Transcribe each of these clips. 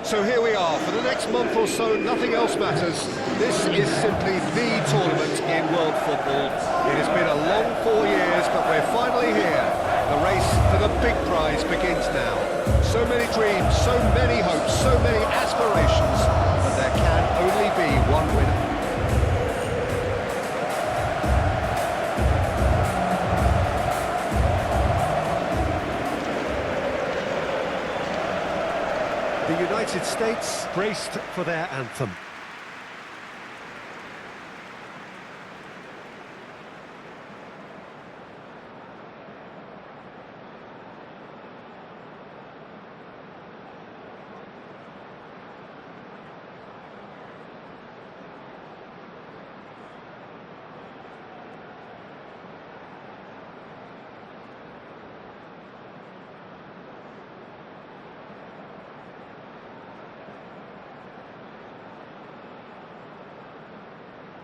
So here we are, for the next month or so, nothing else matters. This is simply the tournament in world football. It has been a long 4 years, but we're finally here. The race for the big prize begins now. So many dreams, so many hopes, so many aspirations, but there can only be one winner. The United States braced for their anthem.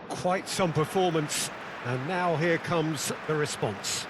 Quite some performance, and now here comes the response.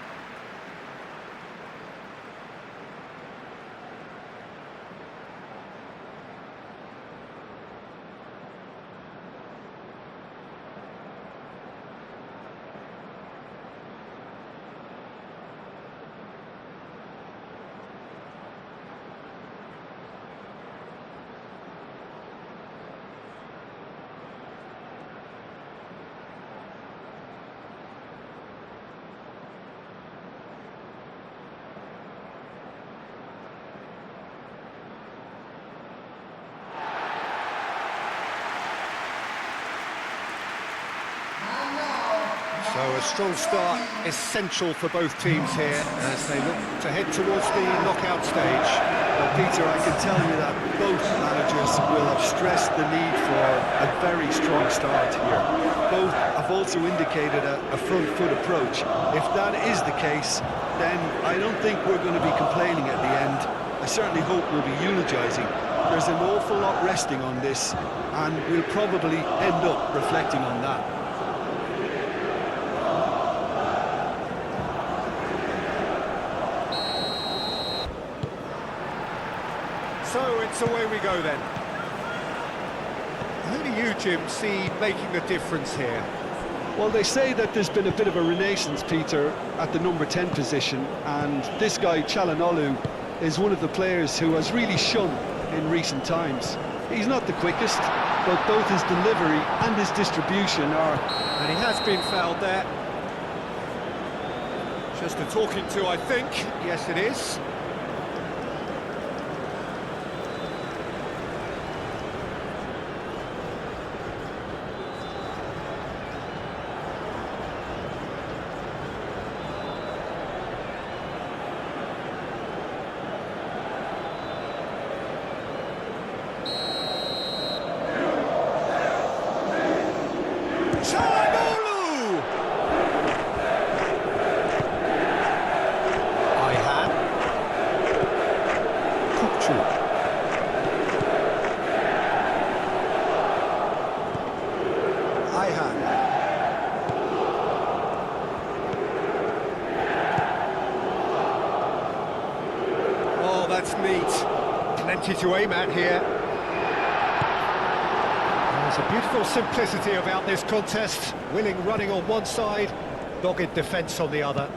So a strong start, essential for both teams here as they look to head towards the knockout stage. Well, Peter, I can tell you that both managers will have stressed the need for a very strong start here. Both have also indicated a front foot approach. If that is the case, then I don't think we're going to be complaining at the end. I certainly hope we'll be eulogising. There's an awful lot resting on this, and we'll probably end up reflecting on that. So it's away we go then. Who do you, Jim, see making the difference here? Well, they say that there's been a bit of a renaissance, Peter, at the number 10 position, and this guy, Çalhanoğlu, is one of the players who has really shone in recent times. He's not the quickest, but both his delivery and his distribution are... And he has been fouled there. Just a talking to, I think. Yes, it is. Oh, that's neat. Plenty to aim at here. There's a beautiful simplicity about this contest. Willing running on one side, dogged defence on the other.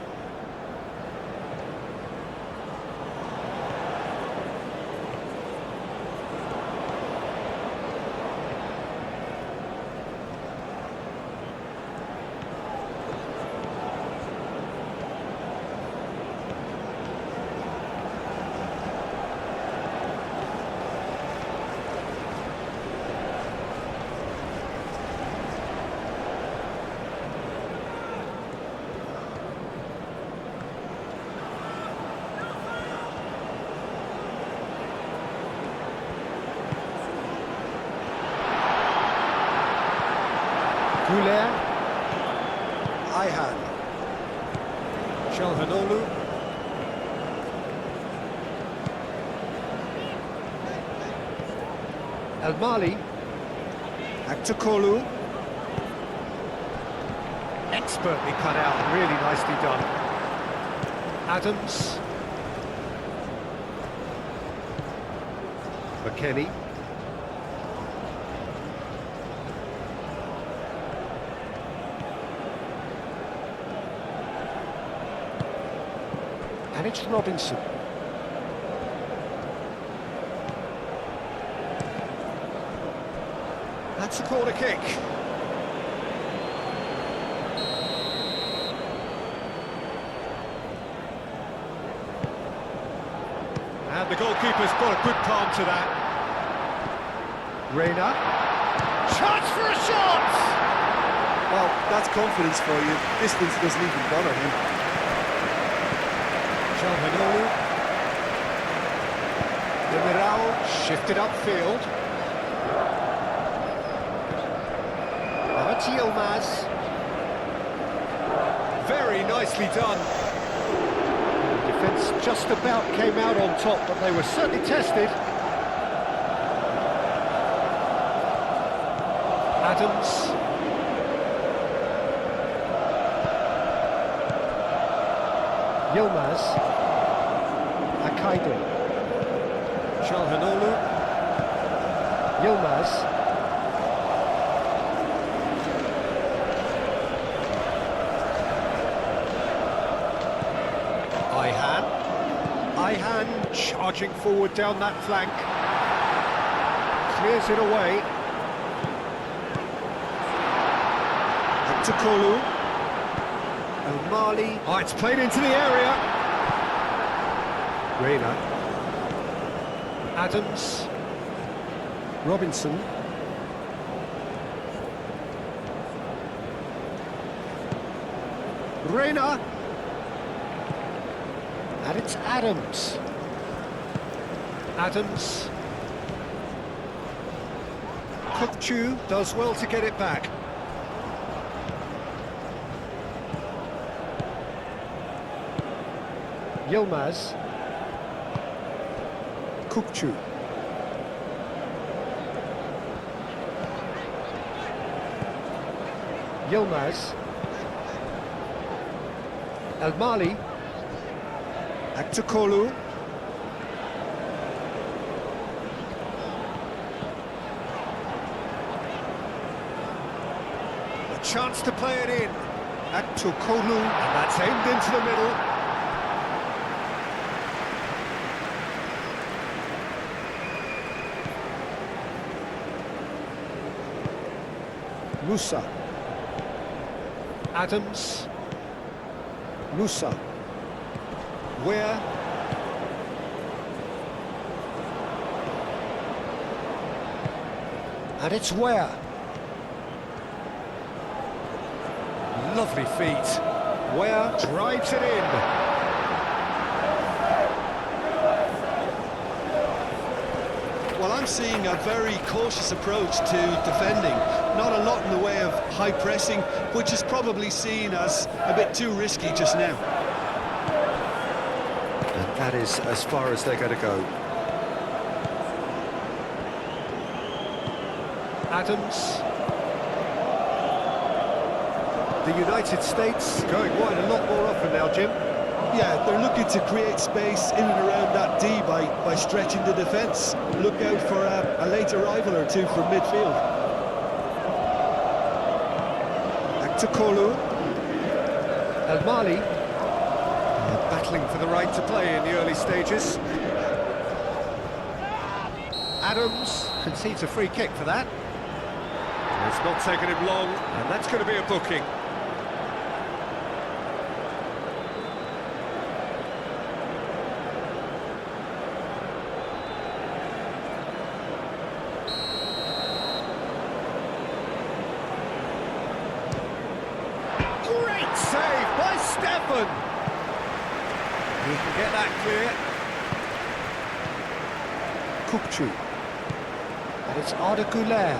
Güler, Ayhan, Çalhanoğlu, El Mali, Aktürkoğlu, expertly cut out, really nicely done. Adams, McKennie, And it's Robinson. That's a corner kick. And the goalkeeper's got a good palm to that. Reina. Chance for a shot! Well, that's confidence for you. Distance doesn't even bother him. Calhanoglu. Demiral shifted upfield. Now it's Yilmaz. Very nicely done. The defence just about came out on top, but they were certainly tested. Adams. Yilmaz. Akaide. Calhanoglu. Yilmaz. Ihan charging forward down that flank. Clears it away. Up to Kolu. O'Malley. Oh, it's played into the area. Reina. Adams. Robinson. Reina. And it's Adams. Adams. Kukçu does well to get it back. Yilmaz. Kukçu. Yilmaz. O'Malley. Back to Kolu. A chance to play it in. Back to Kolu. And that's aimed into the middle. Musa. Adams. Musa. Where? And it's Where. Lovely feet. Where drives it in. Well, I'm seeing a very cautious approach to defending. Not a lot in the way of high pressing, which is probably seen as a bit too risky just now. And that is as far as they're going to go. Adams. The United States going wide a lot more often now, Jim. Yeah, they're looking to create space in and around that D by stretching the defence. Look out for a late arrival or two from midfield. Back to Kolu. O'Malley. Battling for the right to play in the early stages. Adams concedes a free kick for that. It's not taken him long, and that's going to be a booking. Great save by Stefan! He can get that clear. Kukçu. And it's Arda Güler.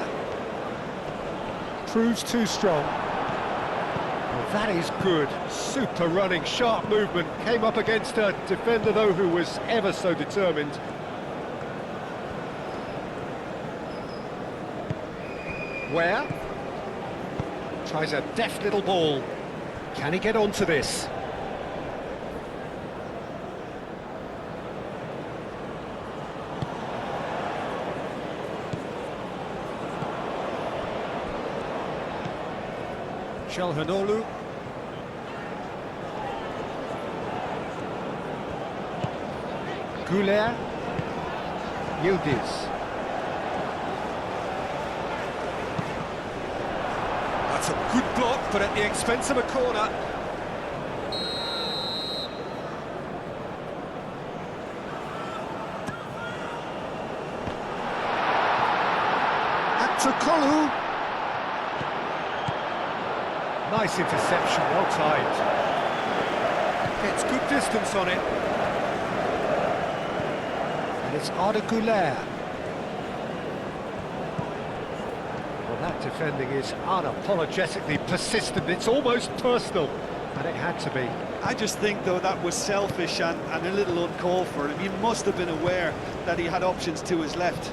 Proves too strong. Well, that is good. Super running, sharp movement. Came up against a defender, though, who was ever so determined. Where? Tries a deft little ball. Can he get onto this? Calhanoglu. Goulet. Yildiz. That's a good block, but at the expense of a corner. Kolu. Nice interception, well timed. Gets good distance on it. And it's Arda Güler. Well, that defending is unapologetically persistent. It's almost personal, and it had to be. I just think, though, that was selfish and a little uncalled for him. He must have been aware that he had options to his left.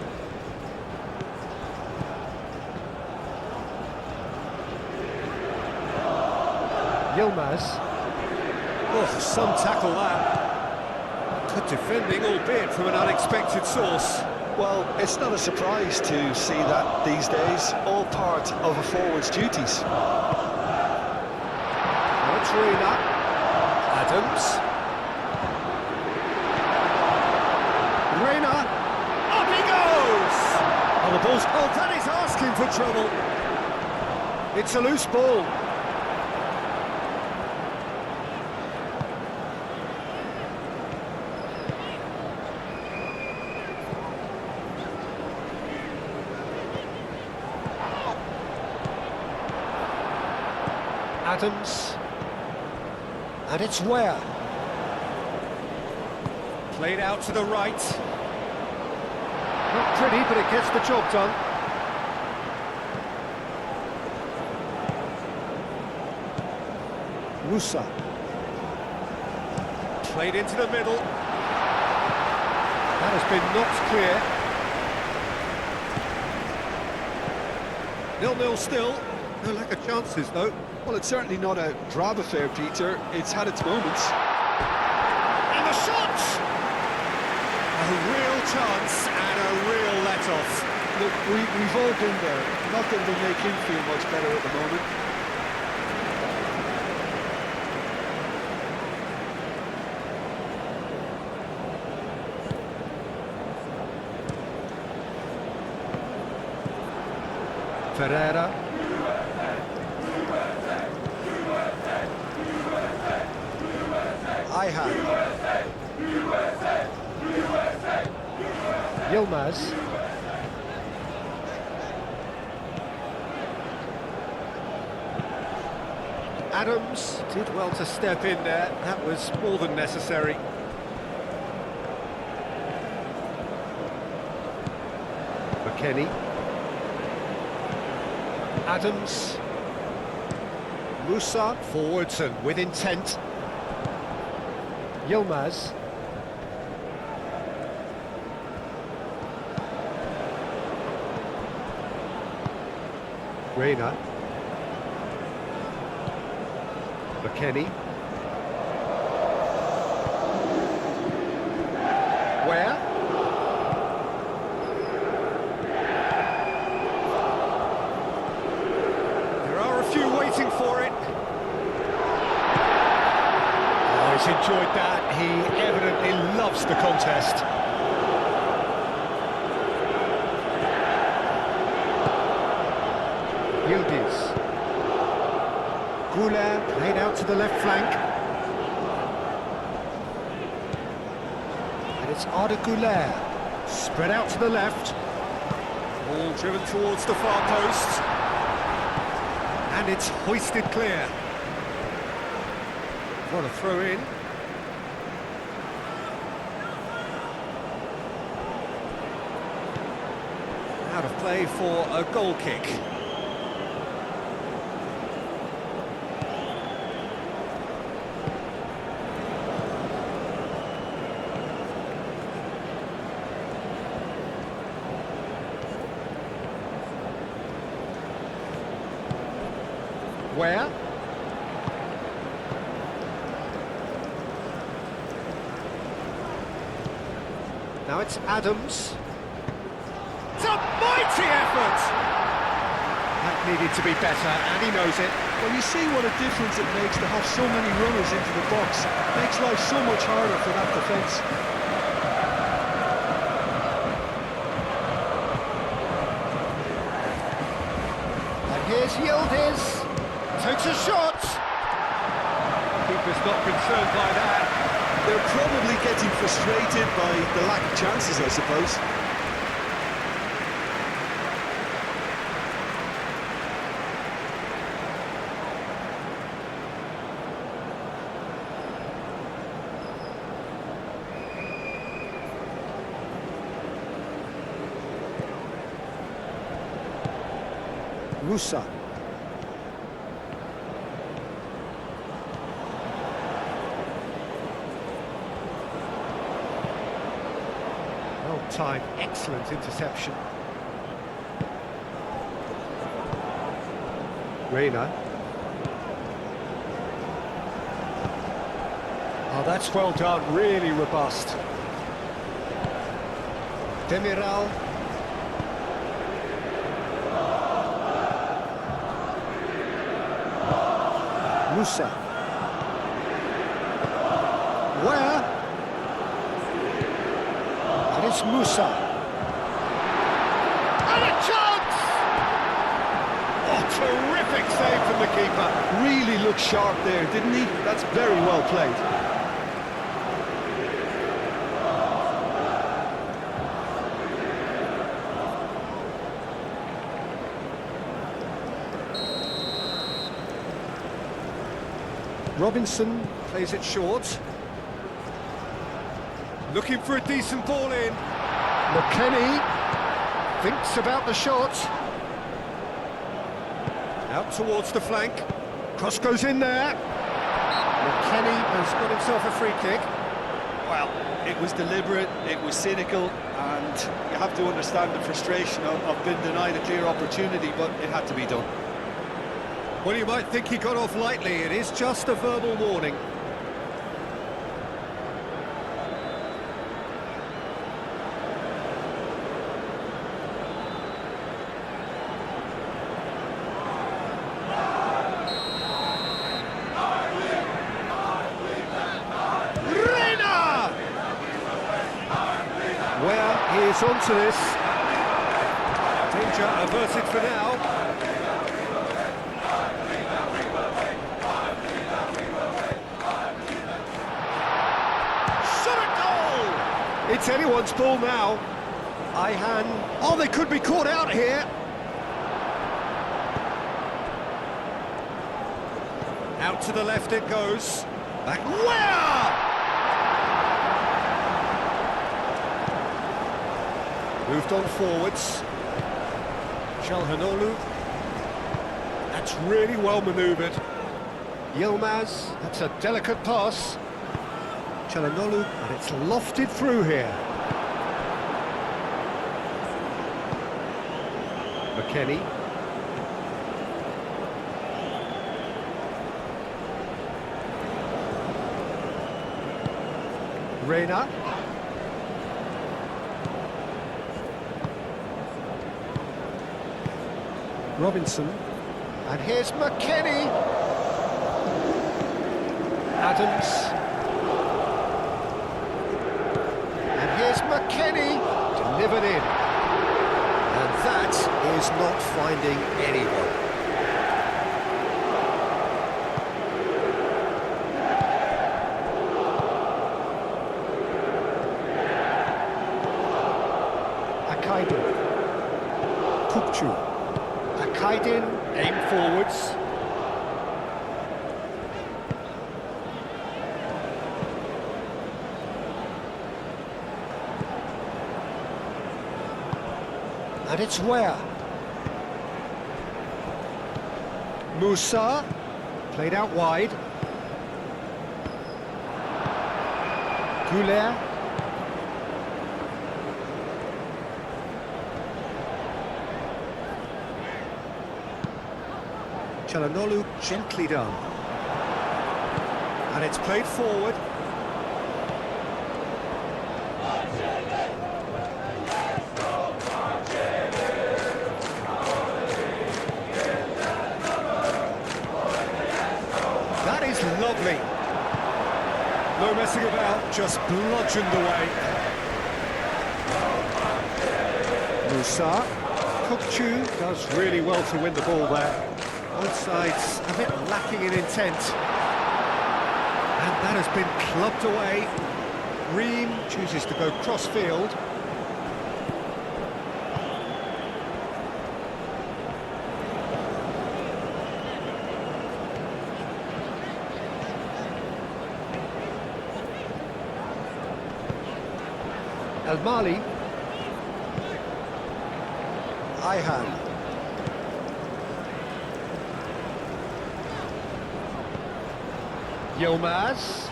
Yilmaz. Oh, some tackle that. Good defending, albeit from an unexpected source. Well, it's not a surprise to see that these days, all part of a forward's duties. Reina. Adams. Reina. Up he goes! Oh, the ball's... Oh, that is asking for trouble. It's a loose ball. Adams, and it's Ware. Played out to the right. Not pretty, but it gets the job done. Musa. Played into the middle. That has been knocked clear. 0-0 still. No lack of chances, though. Well, it's certainly not a drab affair, Peter. It's had its moments. And the shot! A real chance and a real let-off. Look, we've all been there. Nothing will make him feel much better at the moment. Ferreira. Yilmaz. Adams did well to step in there. That was more than necessary. McKennie. Adams. Musa forwards and with intent. Yilmaz. Reina. McKennie. Where? There are a few waiting for it. Oh, he's enjoyed that. He evidently loves the contest. Yildiz. Goulet played out to the left flank. And it's Arda Güler. Spread out to the left. Ball driven towards the far post. And it's hoisted clear. What a throw in. Out of play for a goal kick. Where? Now it's Adams. It's a mighty effort! That needed to be better, and he knows it. Well, you see what a difference it makes to have so many runners into the box. Makes life so much harder for that defence. Here's Yildiz. Takes a shot. Keeper's not concerned by that. They're probably getting frustrated by the lack of chances, I suppose. Musa. Well-timed, excellent interception. Reina. Oh, that's well done, really robust. Demiral. Musa. Where? And it's Musa. And a chance! Oh, terrific save from the keeper. Really looked sharp there, didn't he? That's very well played. Robinson plays it short. Looking for a decent ball in. McKennie thinks about the shot. Out towards the flank. Cross goes in there. McKennie has got himself a free kick. Well, it was deliberate, it was cynical, and you have to understand the frustration of being denied a clear opportunity, but it had to be done. Well, you might think he got off lightly. It is just a verbal warning. Reina! Well, he is onto this. Danger averted for now. It's anyone's ball now. Ihan. Oh, they could be caught out here. Out to the left it goes. Back. Where? Moved on forwards. Çalhanoğlu. That's really well manoeuvred. Yilmaz. That's a delicate pass. Çalhanoğlu, and it's lofted through here. McKennie. Reina. Robinson. And here's McKennie. Adams. Here's McKennie, delivered in. And that is not finding anyone. Akaydin. Kukçu. Akaydin, aim forwards. And it's where? Musa, played out wide. Güler. Çalhanoğlu, gently done. And it's played forward. Lovely. No messing about, just bludgeoned away. Musa. Kukçu does really well to win the ball there. Both sides a bit lacking in intent. And that has been clubbed away. Ream chooses to go cross-field. El Mali. Ayhan. Yilmaz.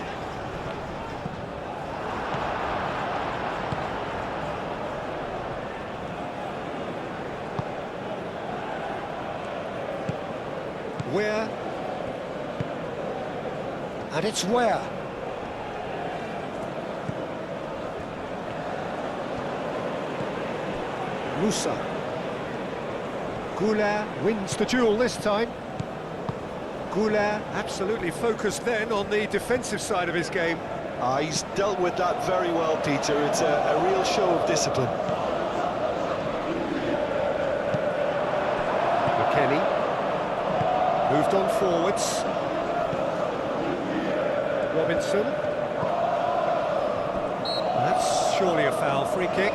Where? And it's where? Musa. Goulart wins the duel this time. Goulart absolutely focused then on the defensive side of his game. He's dealt with that very well, Peter. It's a real show of discipline. McKennie moved on forwards. Robinson. That's surely a foul, free kick.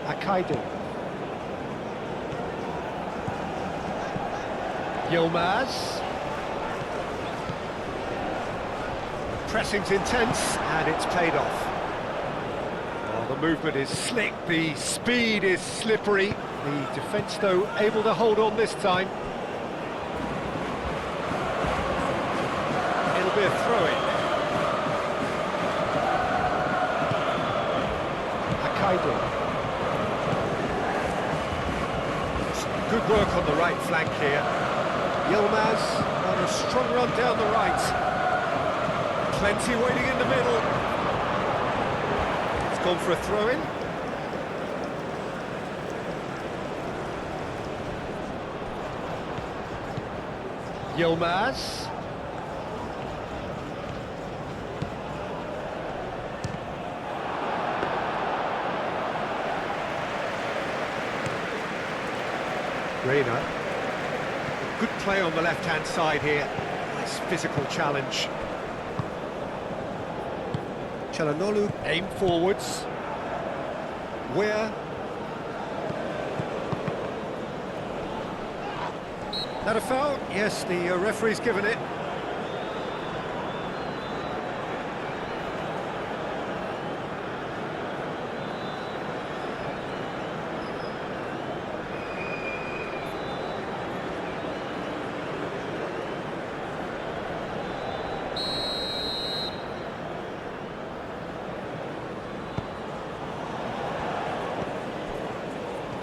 Akaidu. Yilmaz. Pressing's intense, and it's paid off. Well, the movement is slick, the speed is slippery. The defence, though, able to hold on this time. It'll be a throw-in. Akaidu. Good work on the right flank here. Yilmaz on a strong run down the right. Plenty waiting in the middle. It's gone for a throw-in. Yilmaz. Reina. Good play on the left-hand side here. Nice physical challenge. Çalhanoğlu aim forwards. Where? That a foul? Yes, the referee's given it.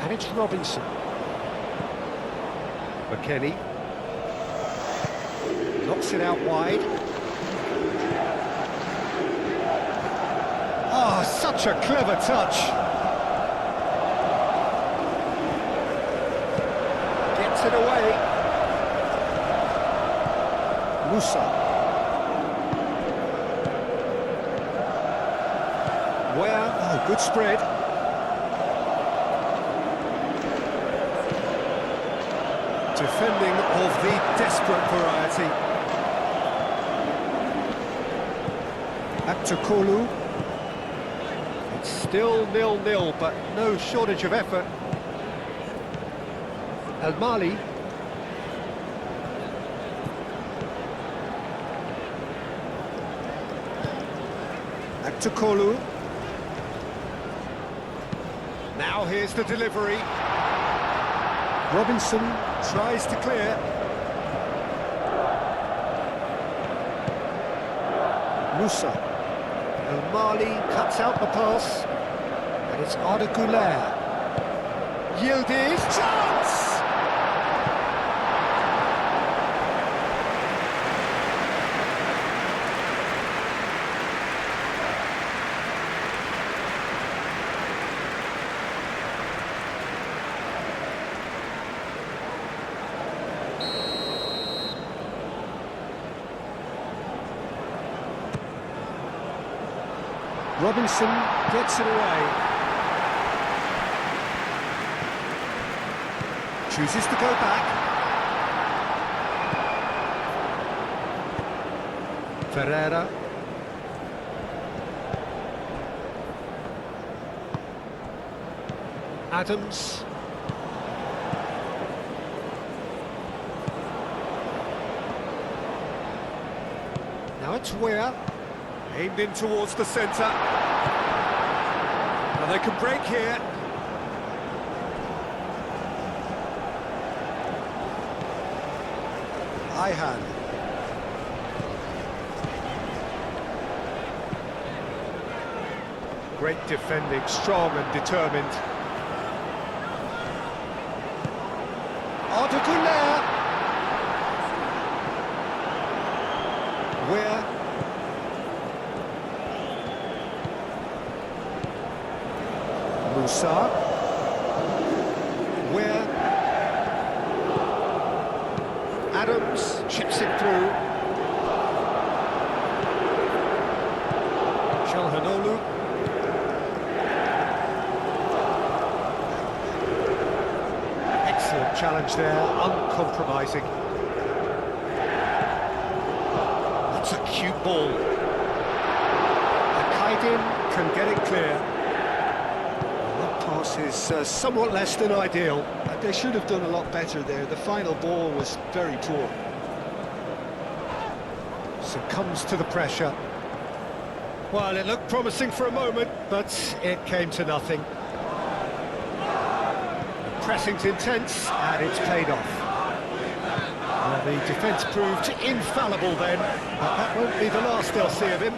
And it's Robinson. McKennie. Knocks it out wide. Oh, such a clever touch. Gets it away. Musa. Where? Oh, good spread. Defending of the desperate variety. Akçakolu. It's still 0-0, but no shortage of effort. El Mali. Akçakolu. Now here's the delivery. Robinson tries to clear. Musa. El Mali cuts out the pass. And it's Arda Güler. Yildiz. Chance! Robinson gets it away. Chooses to go back. Ferreira. Adams. Now it's Weir. Aimed in towards the centre. And they can break here. Ihan. Great defending, strong and determined. Arda Weir. Musa. Weir. Adams chips it through. Calhanoglu. Excellent challenge there, uncompromising. That's a cute ball. Akaidin can get it clear. That pass is somewhat less than ideal. They should have done a lot better there. The final ball was very poor. Succumbs to the pressure. Well, it looked promising for a moment, but it came to nothing. The pressing's intense, and it's paid off. Well, the defence proved infallible then, but that won't be the last they'll see of him.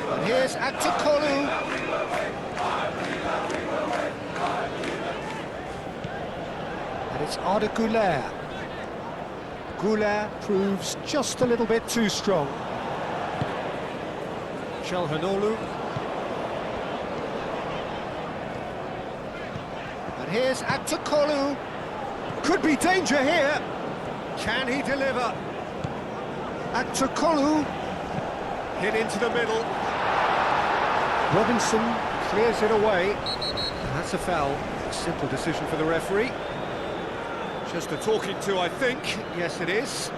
And here's Aktokolu. And it's Arda Güler. Güler proves just a little bit too strong. Calhanoglu. And here's Aktokolu. Could be danger here. Can he deliver? Aktokolu. Hit into the middle. Robinson clears it away. And that's a foul. Simple decision for the referee. Just a talking to, I think. Yes, it is.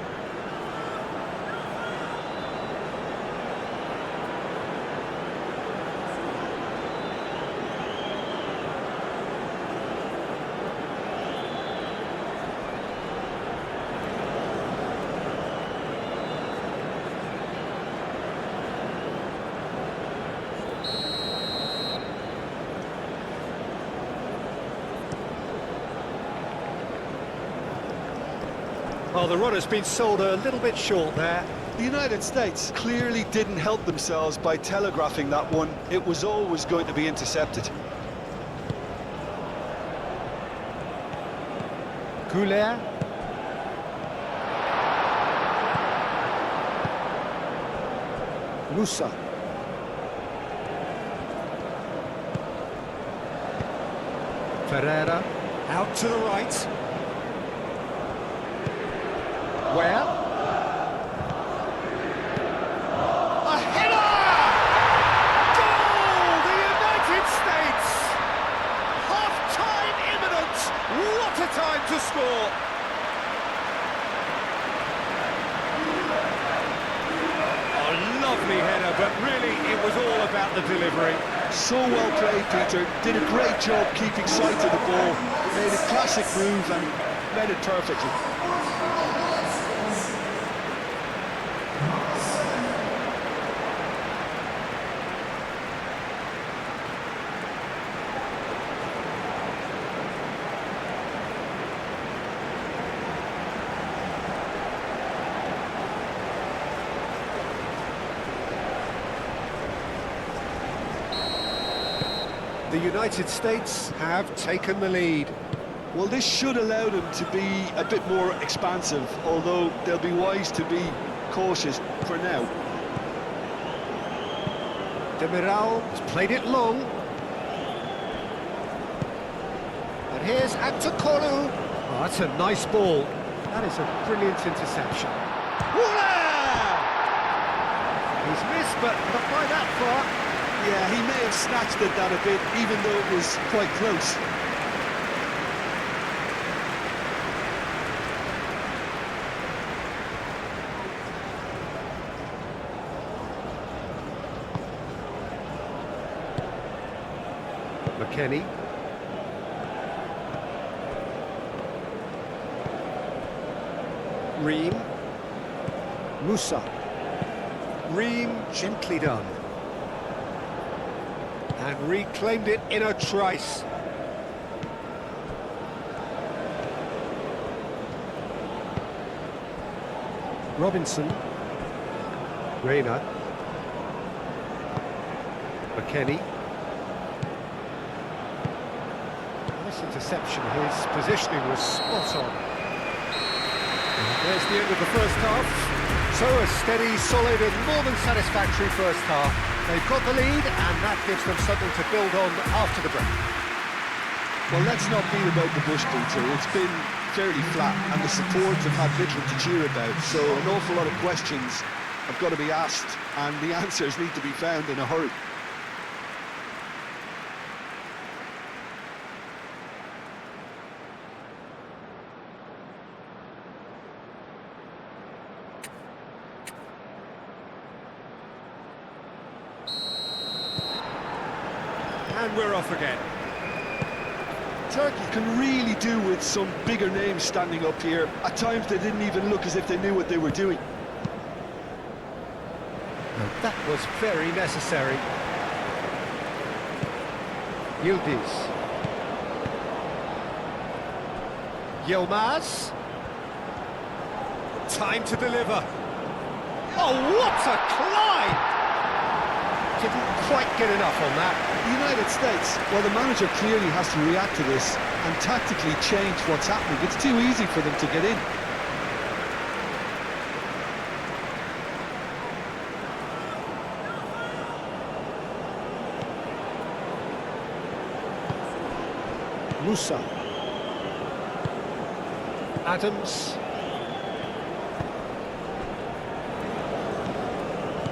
Well, the runner's been sold a little bit short there. The United States clearly didn't help themselves by telegraphing that one. It was always going to be intercepted. Güler. Musa. Ferreira. Out to the right. Where? A header! Goal! The United States! Half-time imminent! What a time to score! A lovely header, but really it was all about the delivery. So well played, Peter. Did a great job keeping sight of the ball. Made a classic move and made it perfectly. The United States have taken the lead. Well, this should allow them to be a bit more expansive, although they'll be wise to be cautious for now. Demiral has played it long. And here's Aktokolu. Oh, that's a nice ball. That is a brilliant interception. Voila! He's missed, but not by that far. Yeah, he may have snatched at that a bit, even though it was quite close. McKennie. Ream. Musa. Ream, gently done. And reclaimed it in a trice. Robinson. Reina. McKennie. Nice interception, his positioning was spot on. There's the end of the first half. So a steady, solid and more than satisfactory first half. They've got the lead and that gives them something to build on after the break. Well, let's not beat about the bush, Peter. It's been fairly flat and the supports have had little to cheer about. So an awful lot of questions have got to be asked and the answers need to be found in a hurry. And we're off again. Turkey can really do with some bigger names standing up here. At times they didn't even look as if they knew what they were doing. That was very necessary. Yildiz. Yilmaz. Time to deliver. Oh, what a climb! Didn't quite get enough on that. The United States, well, the manager clearly has to react to this and tactically change what's happening. It's too easy for them to get in. Musa. Adams.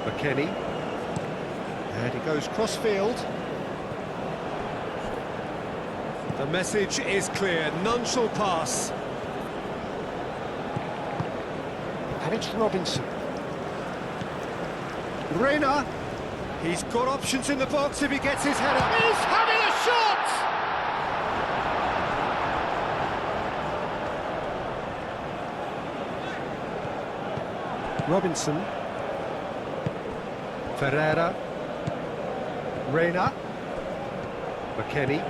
McKennie. And he goes cross-field. The message is clear, none shall pass. And it's Robinson. Reina. He's got options in the box if he gets his head up. He's having a shot! Robinson. Ferreira. Reina. McKennie.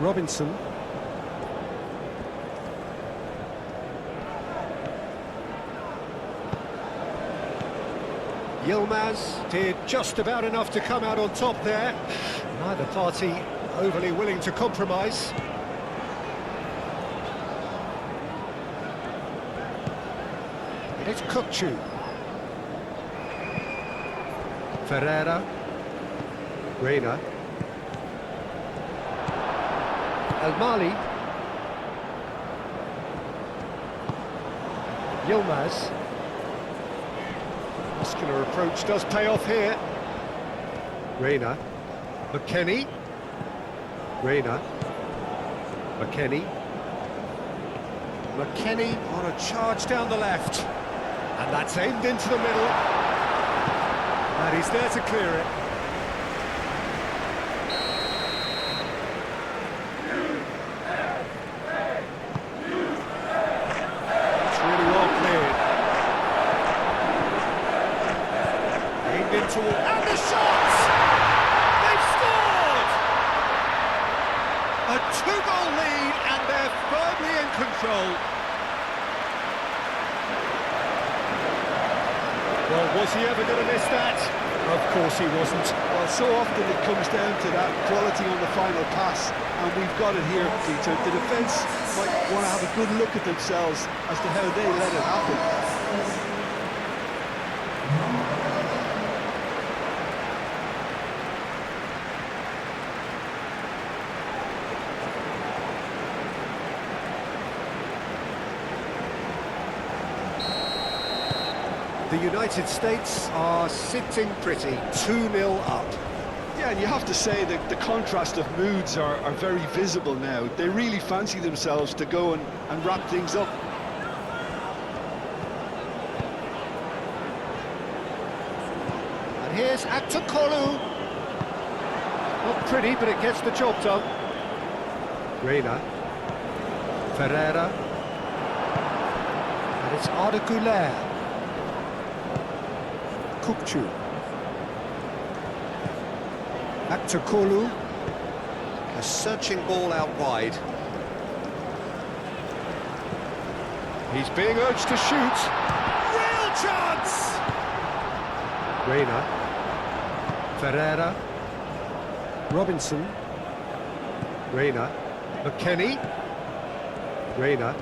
Robinson. Yilmaz did just about enough to come out on top there. Neither party overly willing to compromise. And it's Kukçu. Ferreira. Reina. Al-Mali. Yilmaz. Muscular approach does pay off here. Reina. McKennie. Reina. McKennie. McKennie on a charge down the left. And that's aimed into the middle. And he's there to clear it. And the shots! They've scored! A two-goal lead and they're firmly in control. Well, was he ever going to miss that? Of course he wasn't. Well, so often it comes down to that quality on the final pass, and we've got it here, Peter. The defence might want to have a good look at themselves as to how they let it happen. The United States are sitting pretty, 2-0 up. Yeah, and you have to say that the contrast of moods are very visible now. They really fancy themselves to go and wrap things up. And here's Aktakolu. Not pretty, but it gets the job done. Reina. Ferreira. And it's Arda Güler. Kukçu. Aktakolu. A searching ball out wide. He's being urged to shoot. Real chance! Reina. Ferreira. Robinson. Reina. McKennie. Reina.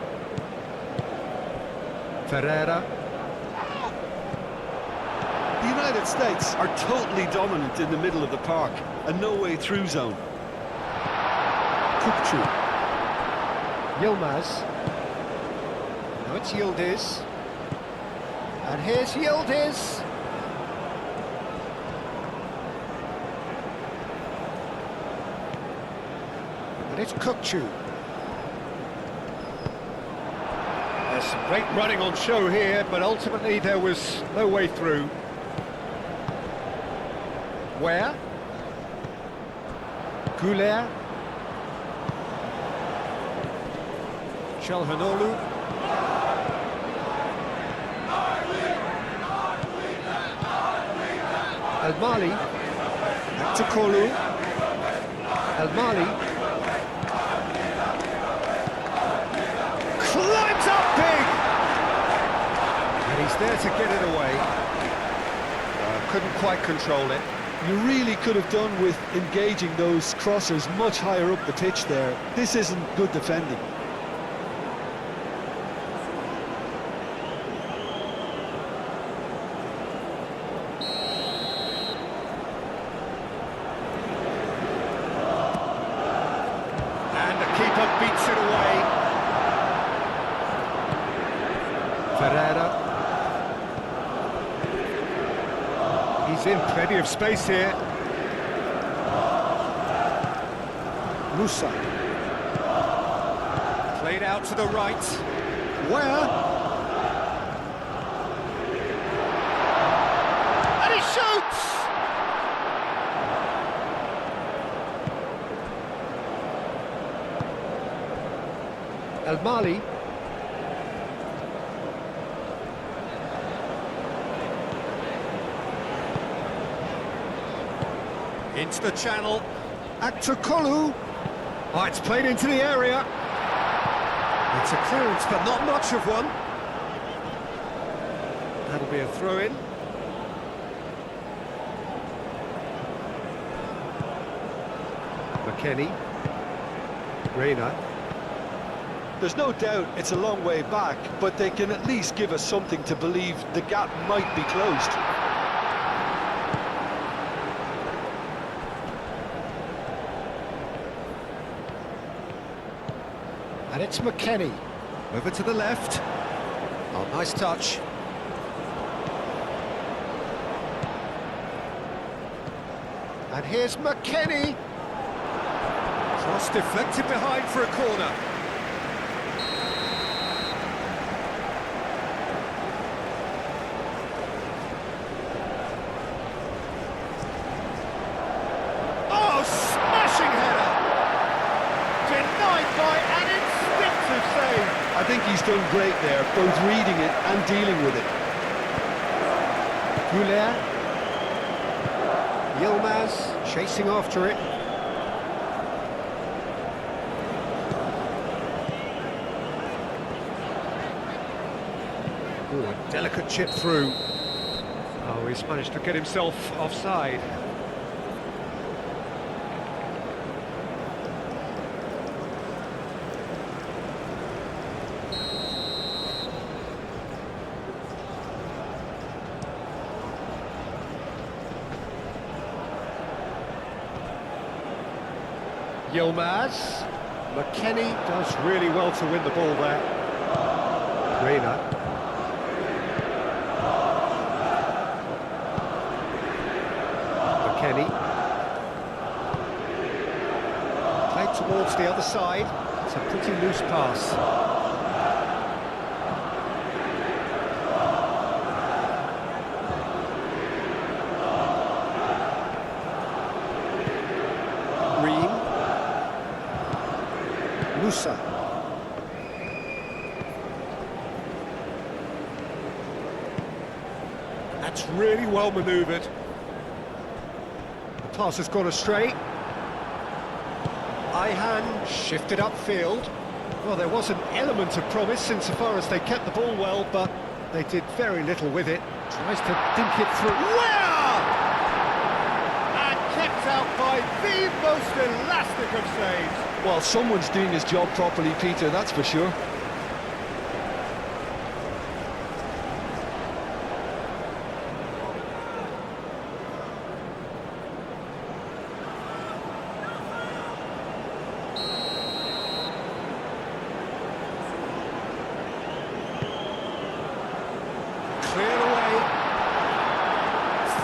Ferreira. The United States are totally dominant in the middle of the park, a no-way through zone. Kukçu. Yilmaz. Now it's Yildiz. And here's Yildiz. And it's Kukçu. There's some great running on show here, but ultimately there was no way through. Where? Güler. Çalhanoğlu. El Mali. Aktakolu. El Mali. Climbs up big! And he's there to get it away. Couldn't quite control it. You really could have done with engaging those crossers much higher up the pitch there. This isn't good defending. And the keeper beats it away. Ferreira. He's in plenty of space here. Musa. Played out to the right. Where? And he shoots! El Mali. Into the channel. Aktakolu. Oh, it's played into the area. It's a clearance, but not much of one. That'll be a throw-in. McKennie. Reina. There's no doubt it's a long way back, but they can at least give us something to believe the gap might be closed. And it's McKennie. Over to the left. Oh, nice touch. And here's McKennie. Cross deflected behind for a corner. Oh, smashing header! Denied by an instinctive save. I think he's done great there, both reading it and dealing with it. Güler. Yilmaz chasing after it. Ooh, a delicate chip through. Oh, he's managed to get himself offside. Yilmaz. McKennie does really well to win the ball there. Reina. towards the other side. It's a pretty loose pass. Ream. Musa. That's really well manoeuvred. The pass has gone astray. Ihan shifted upfield. Well, there was an element of promise insofar as they kept the ball well, but they did very little with it. Tries to dink it through. Well! And kept out by the most elastic of saves. Well, someone's doing his job properly, Peter, that's for sure. Cleared away.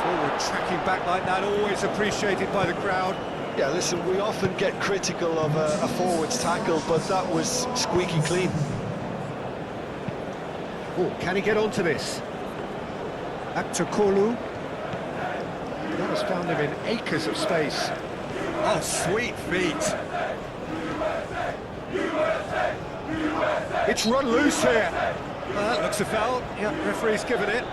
Forward tracking back like that, always appreciated by the crowd. Yeah, listen, we often get critical of a forward's tackle, but that was squeaky clean. Oh, can he get onto this? Back to Kolu. That has found him in acres of space. Oh, sweet feet. It's run loose here. That looks a foul. Yeah, referee's given it.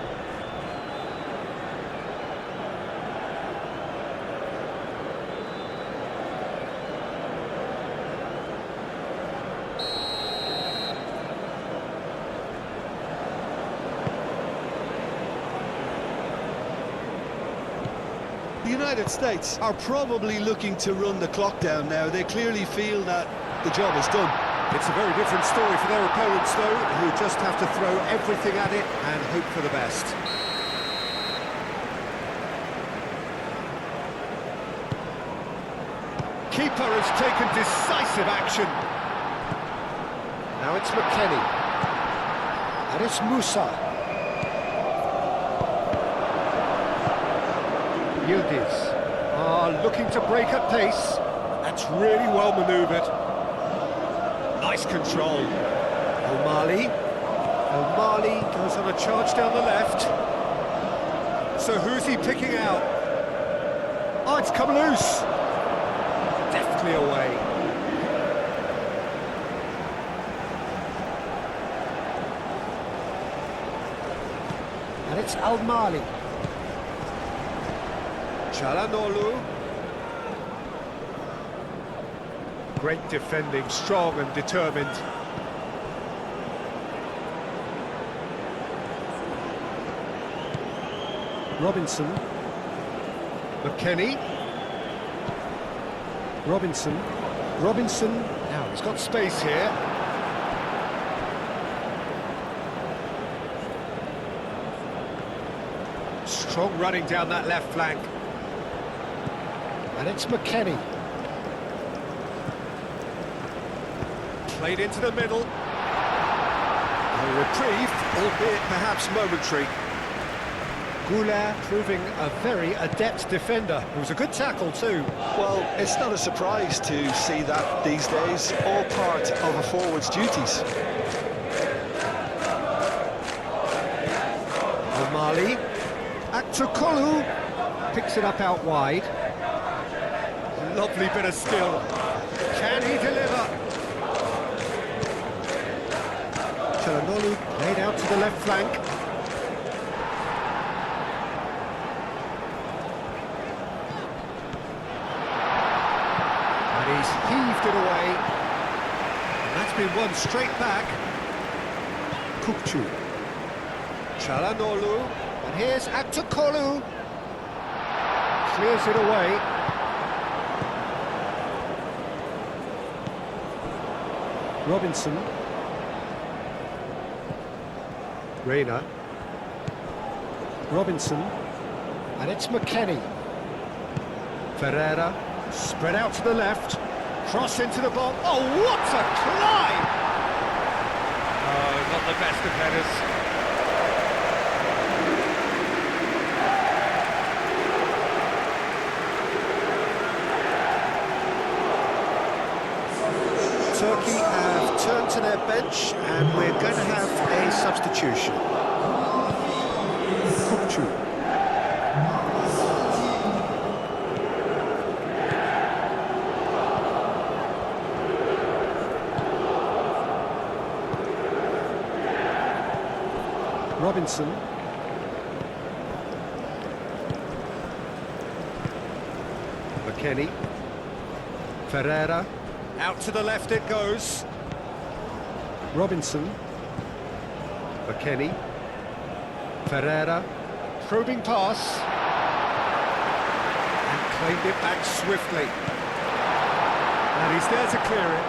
The United States are probably looking to run the clock down now. They clearly feel that the job is done. It's a very different story for their opponents, though, who just have to throw everything at it and hope for the best. Keeper has taken decisive action. Now it's McKennie. And it's Musa. Yildiz looking to break at pace. That's really well manoeuvred. Nice control. O'Malley. O'Malley goes on a charge down the left. So who's he picking out? Oh, it's come loose. Deftly away. And it's Al-Mali. Çalhanoğlu. Great defending, strong and determined. Robinson. McKennie. Robinson. Robinson. Now he's got space here. Strong running down that left flank. And it's McKennie. Played into the middle. A reprieve, albeit perhaps momentary. Goulart proving a very adept defender. It was a good tackle too. Well, it's not a surprise to see that these days, all part of a forward's duties. O'Malley. Aktukolu picks it up out wide. Lovely bit of skill. Can he deliver? Çalhanoğlu played out to the left flank. And he's heaved it away. And that's been won straight back. Kukçu. Çalhanoğlu. And here's Aktukolu. Clears it away. Robinson. Reina. Robinson. And it's McKennie. Ferreira. Spread out to the left. Cross into the box. Oh, what a climb! Oh, not the best of headers. to their bench, and we're going to have a substitution. Robinson. McKennie. Ferreira. Out to the left it goes. Robinson. McKennie. Ferreira. Probing pass. And claimed it back swiftly. And he's there to clear it.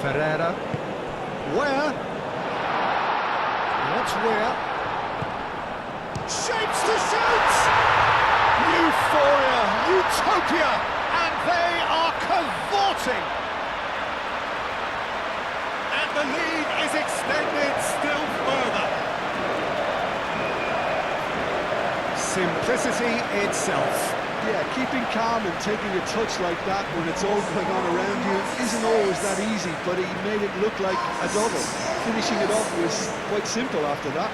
Ferreira. Where? What's where? Shapes to shoot! Euphoria, utopia, and they are cavorting! And the lead is extended still further. Simplicity itself. Yeah, keeping calm and taking a touch like that when it's all going on around you isn't always that easy, but he made it look like a double. Finishing it off was quite simple after that.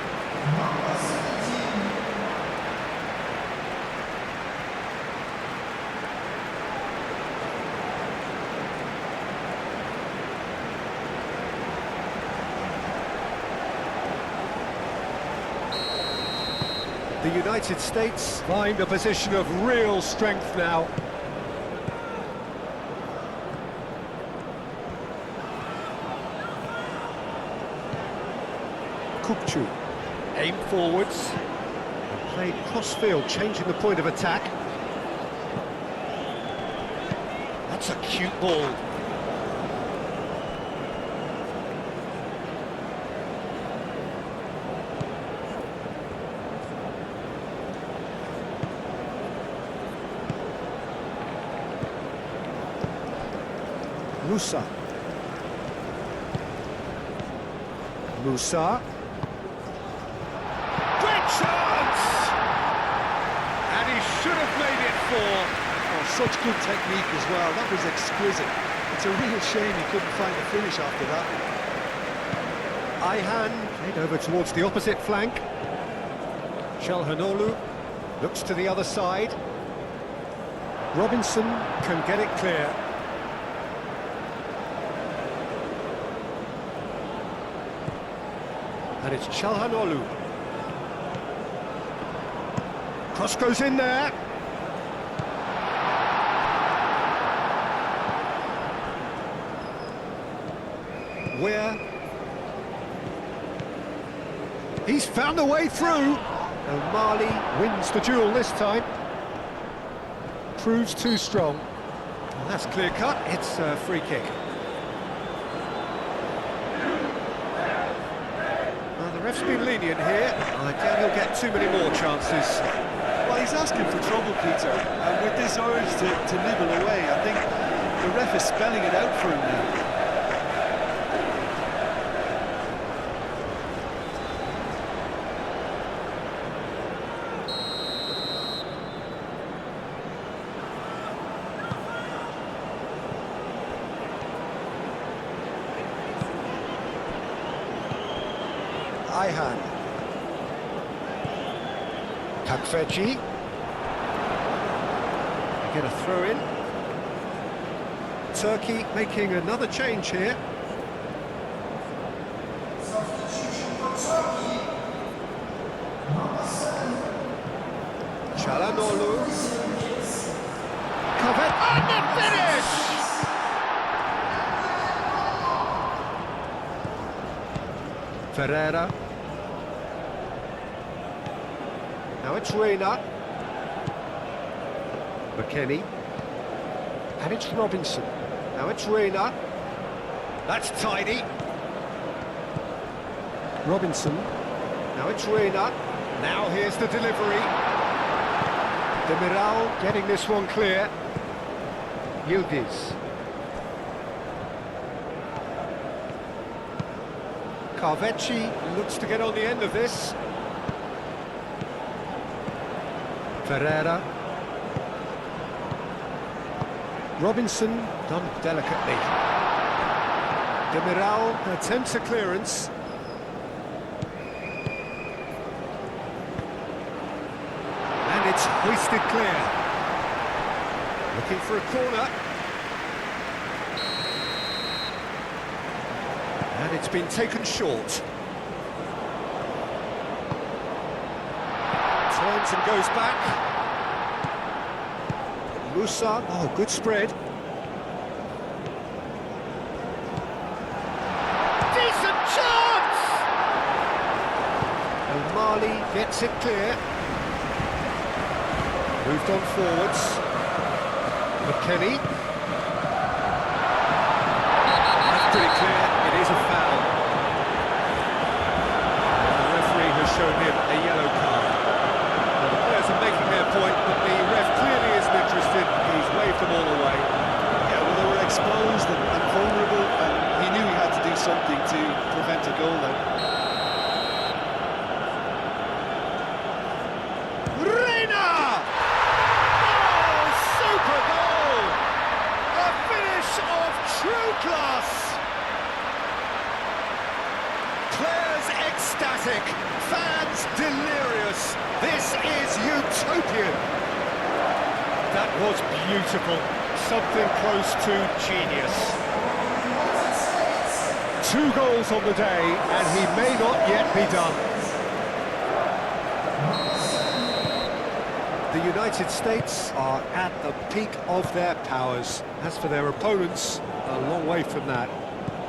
The United States find a position of real strength now. Kupchu. Aim forwards. And played cross-field, changing the point of attack. That's a cute ball. Musa. Musa. Great chance! And he should have made it four. Oh, such good technique as well. That was exquisite. It's a real shame he couldn't find a finish after that. Ayhan played over towards the opposite flank. Çalhanoğlu looks to the other side. Robinson Can get it clear. And it's Çalhanoğlu. Cross goes in there. Where? He's found a way through. And Mali wins the duel this time. proves too strong. And that's clear cut. It's a free kick. The ref's been lenient here. I doubt he'll get too many more chances. Well, he's asking for trouble, Peter, and with this urge to nibble away, I think the ref is spelling it out for him now. Ayhan. Takfeci. Get a throw in. Turkey making another change here. Çalhanoğlu. Covered and the finish! Ferreira. Now it's Reina. McKennie. And it's Robinson. Now it's Reina. That's tidy. Robinson. Now it's Reina. Now here's the delivery. Demiral getting this one clear. Yildiz. Carvecci looks to get on the end of this. Ferreira. Robinson done delicately. Demiral attempts a clearance. And it's hoisted clear. Looking for a corner. And it's been taken short. Turns and goes back. Musa, oh, good spread. Decent chance! O'Malley gets it clear. Moved on forwards. McKennie. That's pretty clear, it is a foul. The referee has shown him a yellow card. Well, the players are making their point, but the ref clearly isn't interested. He's waved them all away. Yeah, well, they were exposed and vulnerable, and he knew he had to do something to prevent a goal then. Reina! Oh, super goal! A finish of true class! Players ecstatic, fans delirious. This is utopian. That was beautiful, something close to genius. 2 goals on the day, and he may not yet be done. The United States are at the peak of their powers. As for their opponents, a long way from that.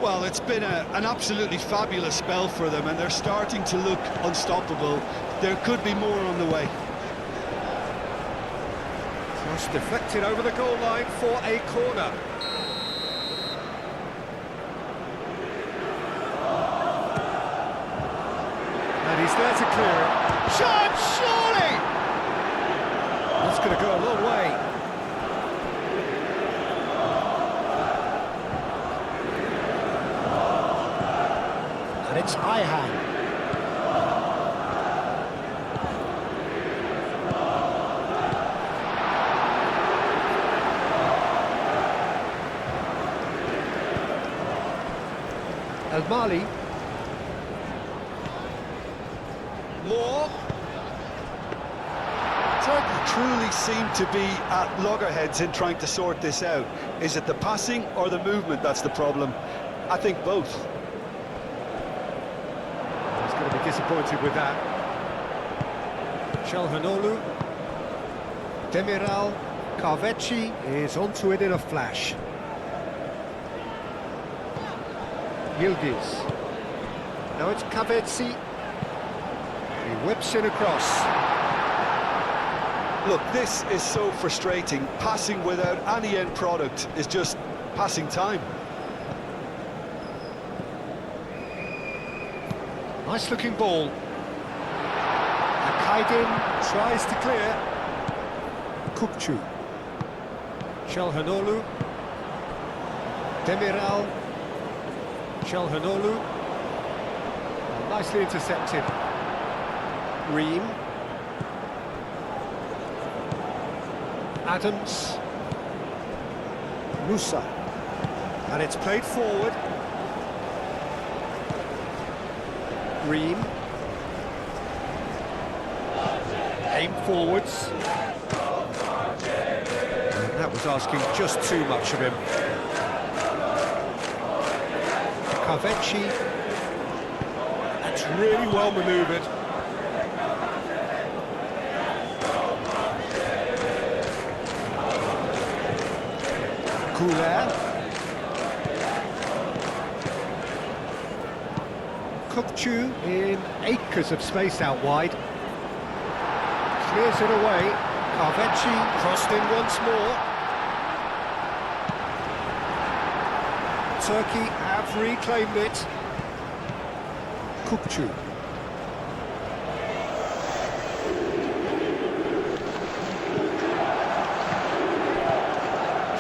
Well, it's been an absolutely fabulous spell for them, and they're starting to look unstoppable. There could be more on the way. Cross deflected over the goal line for a corner. And he's there to clear it. Shot, surely! That's going to go a long way. And it's Ihan. Al-Mali. Moore. Turkey truly seem to be at loggerheads in trying to sort this out. Is it the passing or the movement that's the problem? I think both. He's going to be disappointed with that. Çalhanoğlu. Demiral. Carvecci is onto it in a flash. Yildiz. Now it's Carvecci. He whips it across. Look, this is so frustrating. Passing without any end product is just passing time. Nice looking ball. Akaydin tries to clear. Kukçu. Çalhanoğlu. Demiral. Çalhanoğlu. Nicely intercepted. Ream. Adams. Musa. And it's played forward. Ream. Aim forwards. And that was asking just too much of him. Carvecci. That's really well manoeuvred. Couler. Kukçu in acres of space out wide. Clears it away. Carvecci crossed in once more. Turkey have reclaimed it. Kukçu.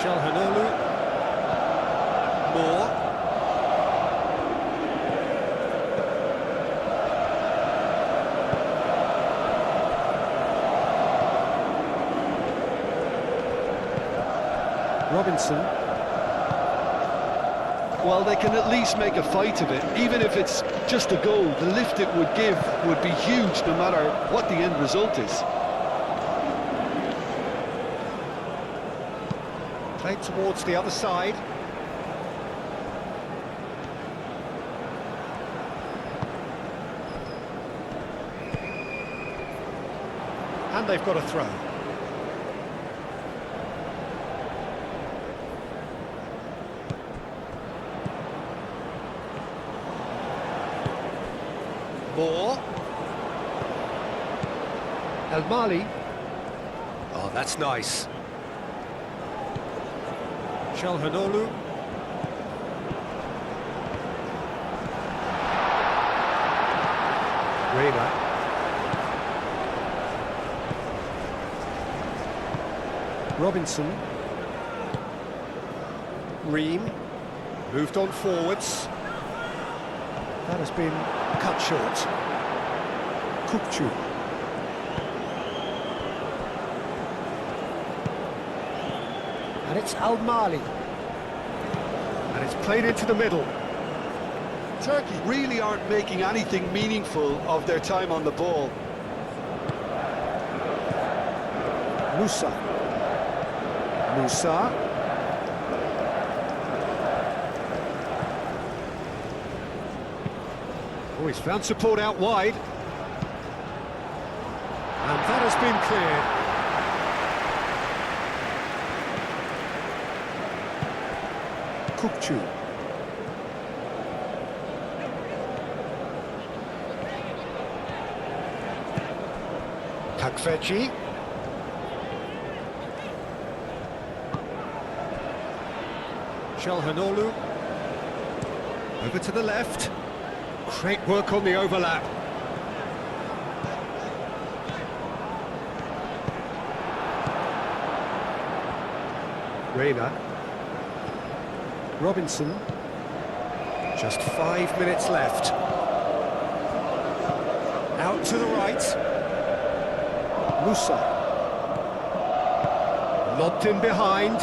Çalhanoğlu. Moore. Robinson. Well, they can at least make a fight of it. Even if it's just a goal, the lift it would give would be huge no matter what the end result is. Played towards the other side. And they've got a throw. Moore. El Mali. Oh, that's nice. Çalhanoğlu. Reina. Robinson. Ream. Moved on forwards. That has been cut short. Kukçu. And it's Al Mali. And it's played into the middle. Turkey really aren't making anything meaningful of their time on the ball. Musa. Musa. Oh, he's found support out wide. And that has been cleared. Kukçu. Takveci. Çalhanoğlu. Over to the left. Great work on the overlap. Reina. Robinson. Just 5 minutes left. Out to the right. Musa. Lobbed in behind.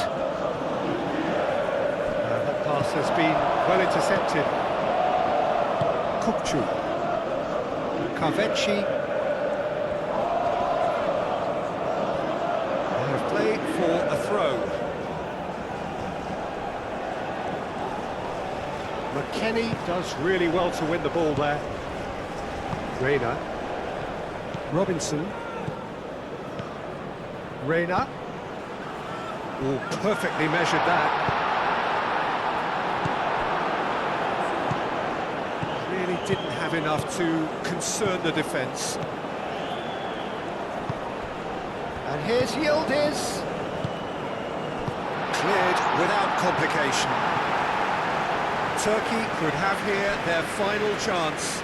That pass has been well intercepted. Kukçu. Carvecci. They have played for a throw. McKennie does really well to win the ball there. Reina. Robinson. Reina. Oh, perfectly measured that. Really didn't have enough to concern the defence. And here's Yildiz. Cleared without complication. Turkey could have here their final chance.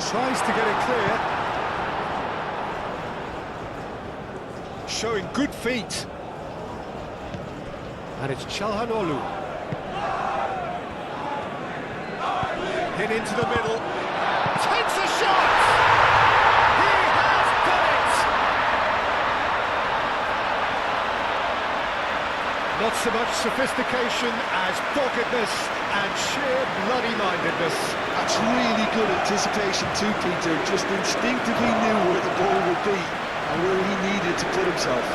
Tries to get it clear. Showing good feet. And it's Çalhanoğlu. Hit into the middle. Takes a shot! He has done it! Not so much sophistication as doggedness and sheer bloody-mindedness. That's really good anticipation too, Peter. Just instinctively knew where the ball would be and where he needed to put himself.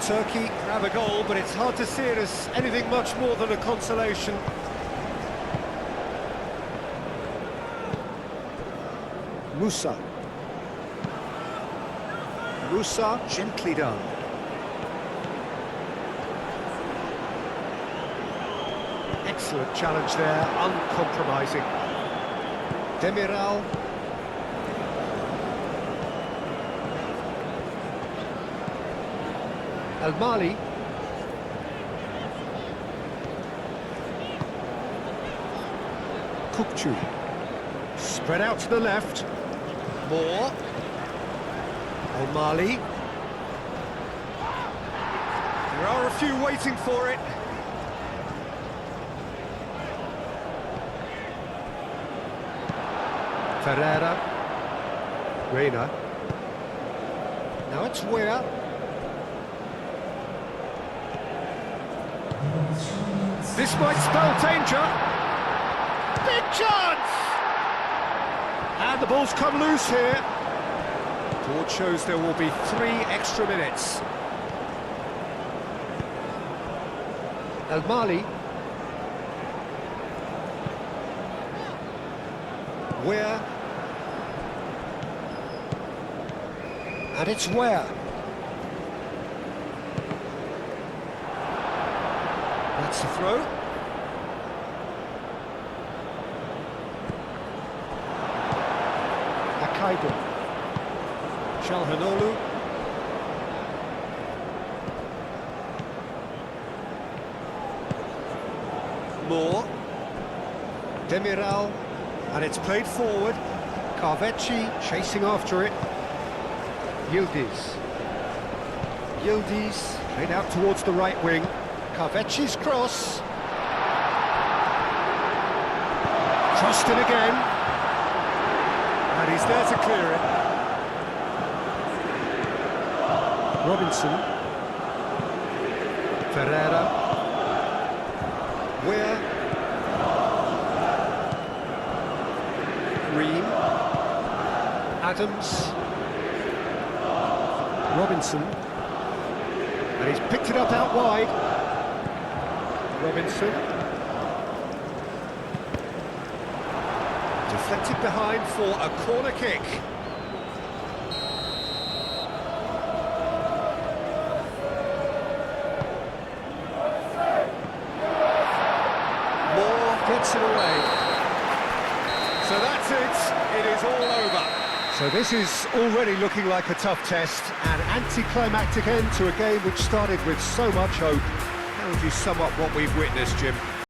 Turkey have a goal, but it's hard to see it as anything much more than a consolation. Musa. Musa, gently done. Excellent challenge there, uncompromising. Demiral. El Mali. Kukçu. Spread out to the left. Moore. O'Malley. There are a few waiting for it. Ferreira. Reina. Now it's Weir. This might spell danger. Big chance! And the ball's come loose here. Board shows there will be 3 extra minutes. O'Malley. Weir. And it's Weir. That's the throw. Akaido. Çalhanoğlu. Moore. Demiral. And it's played forward. Carvecci chasing after it. Yildiz. Yildiz played out towards the right wing. Carvecci's cross. Crossed in again. And he's there to clear it. Robinson. Ferreira. Weir. Green. Adams. Robinson. And he's picked it up out wide. Robinson. Deflected behind for a corner kick. Moore gets it away. So that's it. It is all over. So this is already looking like a tough test, an anticlimactic end to a game which started with so much hope. How would you sum up what we've witnessed, Jim?